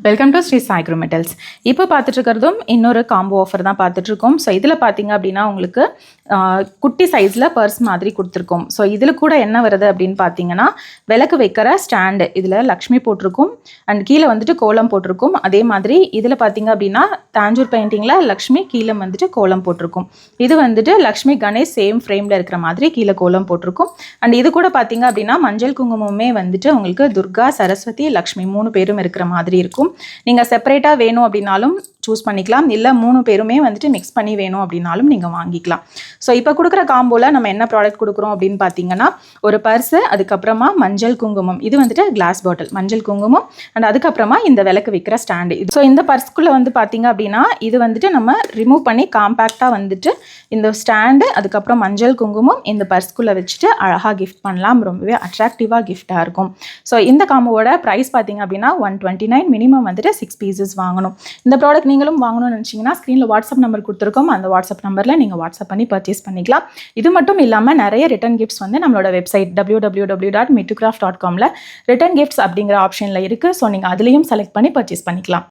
Welcome to Sri Sai metals. இப்போ பார்த்துட்டு இருக்கிறதும் இன்னொரு காம்போ ஆஃபர் தான் பார்த்துட்ருக்கோம். ஸோ இதில் பார்த்தீங்க அப்படின்னா உங்களுக்கு குட்டி சைஸில் பர்ஸ் மாதிரி கொடுத்துருக்கோம். ஸோ இதில் கூட என்ன வருது அப்படின்னு பார்த்தீங்கன்னா விளக்கு வைக்கிற ஸ்டாண்டு இதில் லக்ஷ்மி போட்டிருக்கும் அண்ட் கீழே வந்துட்டு கோலம் போட்டிருக்கும். அதே மாதிரி இதில் பார்த்தீங்க அப்படின்னா தாஞ்சூர் பெயிண்டிங்கில் லக்ஷ்மி கீழே வந்துட்டு கோலம் போட்டிருக்கும். இது வந்துட்டு லக்ஷ்மி கணேஷ் சேம் ஃப்ரேமில் இருக்கிற மாதிரி கீழே கோலம் போட்டிருக்கும். அண்ட் இது கூட பார்த்தீங்க அப்படின்னா மஞ்சள் குங்குமமே வந்துட்டு உங்களுக்கு துர்கா சரஸ்வதி லக்ஷ்மி 3 பேரும் இருக்கிற மாதிரி இருக்கும். நீங்கள் செப்பரேட்டாக வேணும் அப்படின்னாலும் சூஸ் பண்ணிக்கலாம், இல்லை 3 பேருமே வந்துட்டு மிக்ஸ் பண்ணி வேணும் அப்படின்னாலும் நீங்கள் வாங்கிக்கலாம். ஸோ இப்போ கொடுக்குற காம்போவில் நம்ம என்ன ப்ராடக்ட் கொடுக்குறோம் அப்படின்னு பார்த்தீங்கன்னா ஒரு பர்ஸு, அதுக்கப்புறமா மஞ்சள் குங்குமம், இது வந்துட்டு கிளாஸ் பாட்டில் மஞ்சள் குங்குமம் அண்ட் அதுக்கப்புறமா இந்த விளக்கு விற்கிற ஸ்டாண்டு. ஸோ இந்த பர்ஸ்க்குள்ளே வந்து பார்த்தீங்க அப்படின்னா இது வந்துட்டு நம்ம ரிமூவ் பண்ணி காம்பேக்டாக வந்துட்டு இந்த ஸ்டாண்டு அதுக்கப்புறம் மஞ்சள் குங்குமம் இந்த பர்ஸ்க்குள்ளே வச்சுட்டு அழகாக கிஃப்ட் பண்ணலாம். ரொம்பவே அட்ராக்டிவாக கிஃப்டாக இருக்கும். ஸோ இந்த காம்போவோட ப்ரைஸ் பார்த்தீங்க அப்படின்னா 129, மினிமம் வந்துட்டு 6 பீசஸ் வாங்கணும். இந்த ப்ராடக்ட் நீங்களும் வாங்கணும்னு நினச்சிங்கன்னா ஸ்க்ரீனில் வாட்ஸ்அப் நம்பர் கொடுத்துருக்கோம். அந்த வாட்ஸ்அப் நம்பரில் நீங்கள் வாட்ஸ்அப் பண்ணி பர்ச்சேஸ் பண்ணிக்கலாம். இது மட்டும் இல்லாமல் நிறைய ரிட்டன் கிஃப்ட்ஸ் வந்து நம்மளோட வெப்சைட் www.mittucraft.comல ரிட்டன் கிஃப்ட்ஸ் அப்படிங்கிற ஆப்ஷனில் இருக்குது. ஸோ நீங்கள் அதுலேயும் செலக்ட் பண்ணி பர்ச்சேஸ் பண்ணிக்கலாம்.